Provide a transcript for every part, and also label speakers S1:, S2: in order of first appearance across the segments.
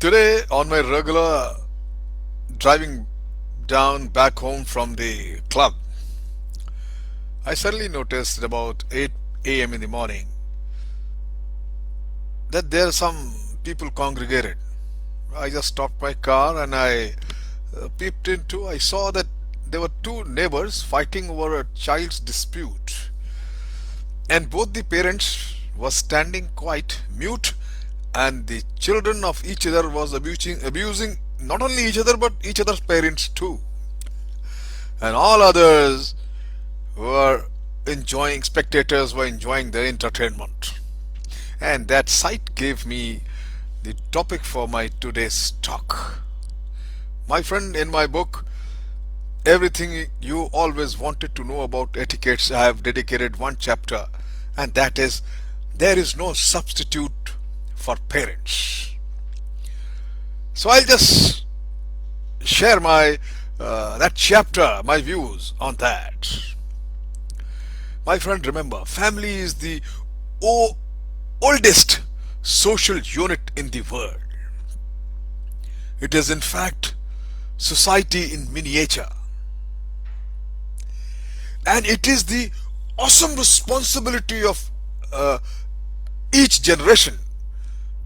S1: Today, on my regular driving down back home from the club, I suddenly noticed at about 8 a.m. in the morning that there are some people congregated. I just stopped my car and I peeped into. I saw that there were two neighbors fighting over a child's dispute, and both the parents were standing quite mute, and the children of each other was abusing not only each other but each other's parents too, and all others were enjoying spectators were enjoying the entertainment. And that sight gave me the topic for my today's talk. My friend, in my book Everything You Always Wanted to Know About Etiquettes, I have dedicated one chapter, and that is there is no substitute for parents. So I'll just share my that chapter, my views on that. My friend, remember, family is the oldest social unit in the world. It is in fact society in miniature, and it is the awesome responsibility of each generation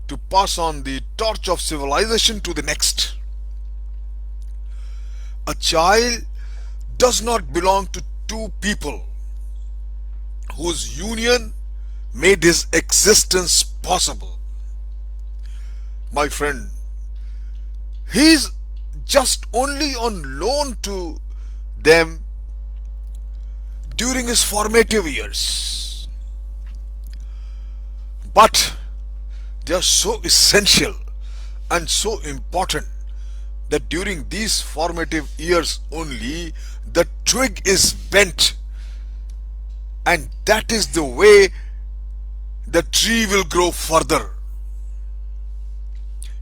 S1: to pass on the torch of civilization to the next. A child does not belong to two people whose union made his existence possible. My friend, he is just only on loan to them during his formative years. But they are so essential and so important that during these formative years only the twig is bent, and that is the way the tree will grow further.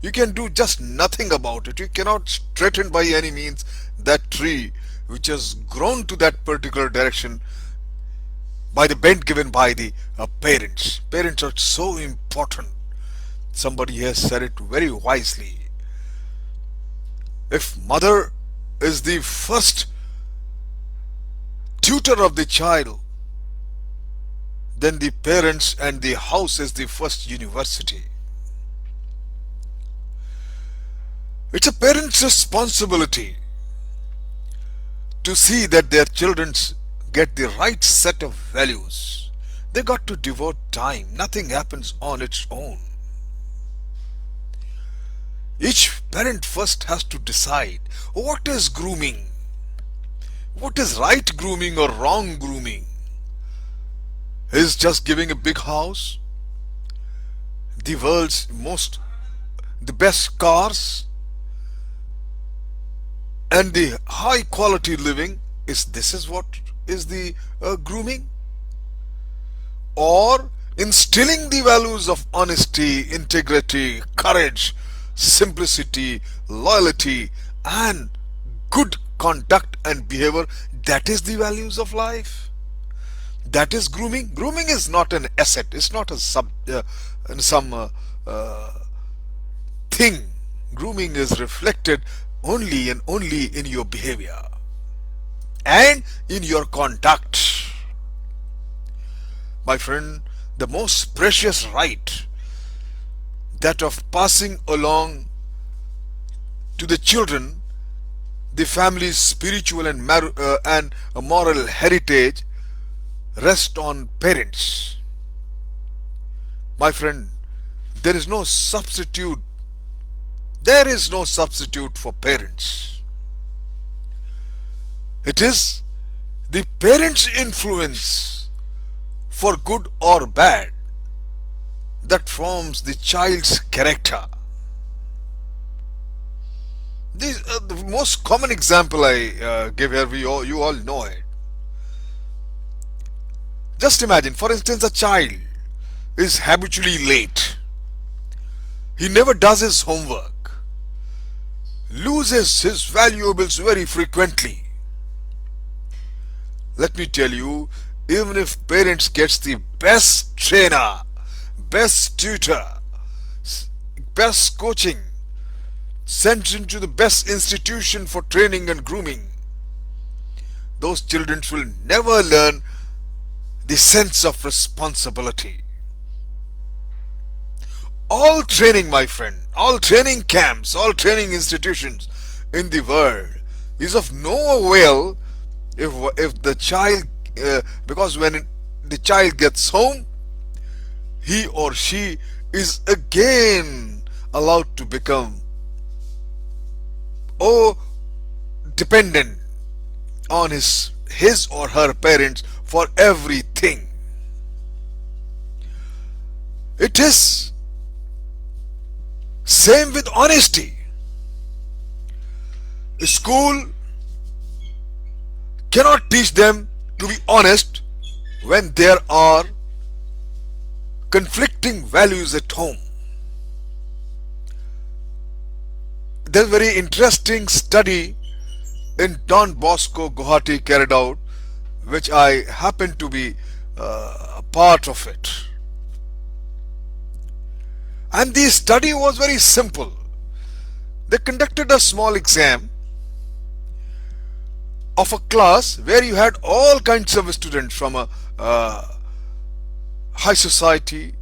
S1: You can do just nothing about it. You cannot straighten by any means that tree which has grown to that particular direction by the bend given by the parents. Parents are so important. Somebody has said it very wisely. If mother is the first tutor of the child, then the parents and the house is the first university. It's a parent's responsibility to see that their children get the right set of values. They got to devote time. Nothing happens on its own. Each parent first has to decide what is grooming, what is right grooming or wrong grooming. Is just giving a big house, the world's the best cars, and the high quality living? This is what is the grooming? Or instilling the values of honesty, integrity, courage, simplicity, loyalty, and good conduct and behavior? That is the values of life. That is grooming. Grooming is not an asset. It's not a thing. Grooming is reflected only and only in your behavior and in your conduct. My friend, the most precious right, that of passing along to the children the family's spiritual and moral heritage, rest on parents. My friend, there is no substitute. There is no substitute for parents. It is the parents' influence, for good or bad, that forms the child's character. The most common example I give here, you all know it. Just imagine, for instance, a child is habitually late. He never does his homework, loses his valuables very frequently. Let me tell you, even if parents gets the best trainer, best tutor, best coaching, sent into the best institution for training and grooming, those children will never learn the sense of responsibility. All training, my friend, all training camps, all training institutions in the world is of no avail if the child, because when the child gets home, he or she is again allowed to become dependent on his or her parents for everything. It is same with honesty. School cannot teach them to be honest when there are conflicting values at home. There's a very interesting study in Don Bosco, Guwahati carried out, which I happen to be a part of it. And the study was very simple. They conducted a small exam of a class where you had all kinds of students from a high society,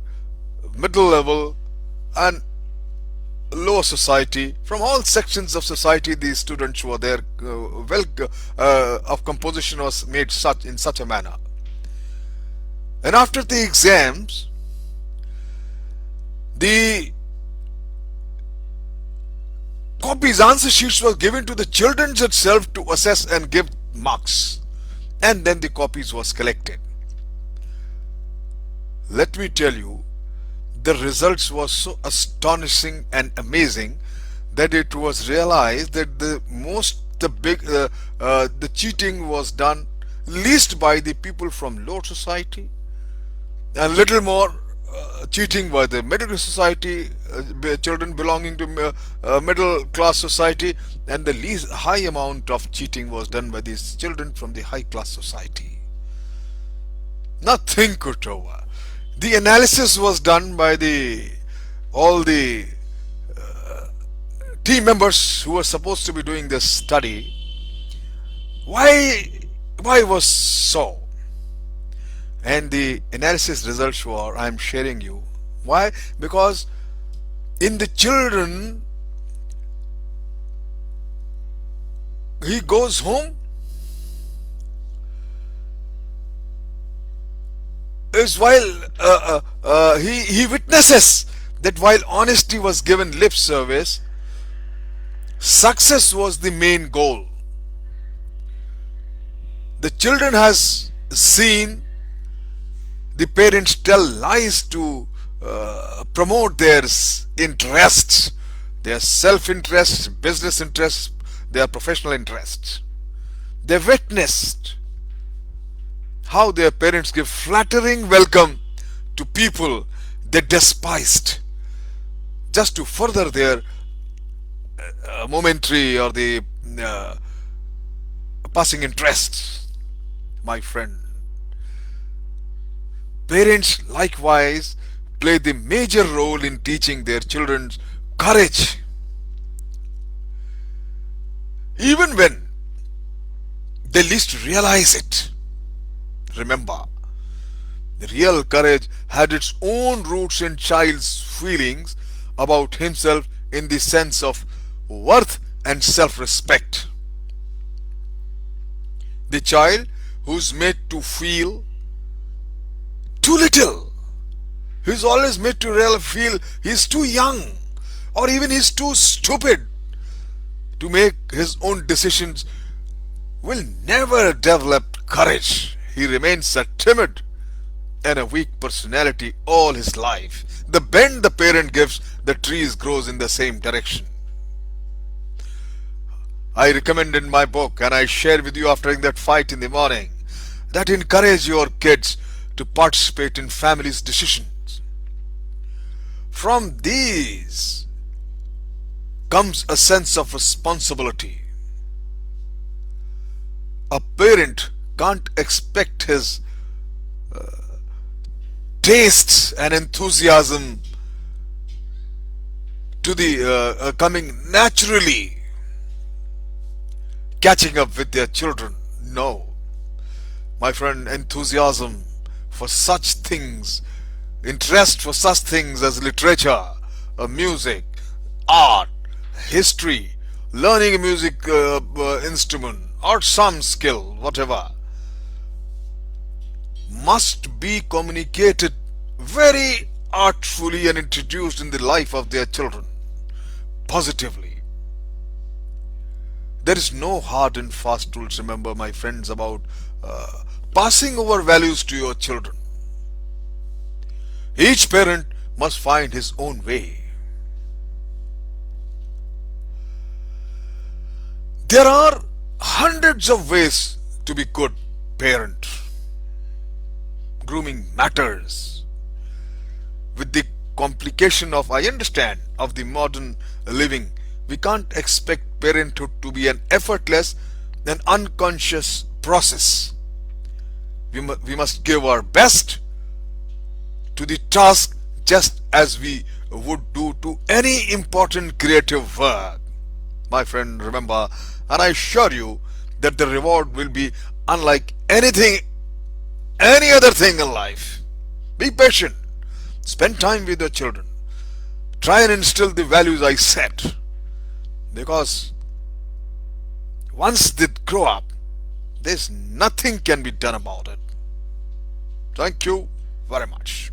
S1: middle level, and lower society. From all sections of society, these students were there. Of composition was made in such a manner. And after the exams, the copies, answer sheets were given to the children itself to assess and give marks, and then the copies was collected. Let me tell you, the results was so astonishing and amazing that it was realized that the cheating was done least by the people from low society, and little more cheating by the middle society, children belonging to middle class society, and the least high amount of cheating was done by these children from the high class society. Now think it over. The analysis was done by all the team members who were supposed to be doing this study. Why was so? And the analysis results were, I am sharing you. Why? Because in the children, he goes home, is while he witnesses that while honesty was given lip service, success was the main goal. The children has seen the parents tell lies to promote their interests, their self-interests, business interests, their professional interests. They witnessed how their parents give flattering welcome to people they despised just to further their momentary or the passing interests. My friend, parents likewise play the major role in teaching their children courage. Even when they least realize it. Remember, the real courage had its own roots in child's feelings about himself in the sense of worth and self-respect. The child who's made to feel too little, he's always made to really feel he's too young or even he's too stupid to make his own decisions, will never develop courage. He remains a timid and a weak personality all his life. The bend the parent gives, the trees grows in the same direction. I recommend in my book, and I share with you after that fight in the morning, that encourage your kids to participate in family's decisions. From these comes a sense of responsibility. A parent can't expect his tastes and enthusiasm to the coming naturally, catching up with their children. No, my friend, enthusiasm for such things, interest for such things as literature, music, art, history, learning a music instrument or some skill, whatever, must be communicated very artfully and introduced in the life of their children positively. There is no hard and fast rules, remember, my friends, about passing over values to your children. Each parent must find his own way. There are hundreds of ways to be good parent. Grooming matters. With the complication of, I understand, of the modern living, we can't expect parenthood to be an effortless and unconscious process. We must give our best to the task just as we would do to any important creative work. My friend, remember, and I assure you that the reward will be unlike any other thing in life. Be patient. Spend time with your children. Try and instill the values I set. Because once they grow up, there's nothing can be done about it. Thank you very much.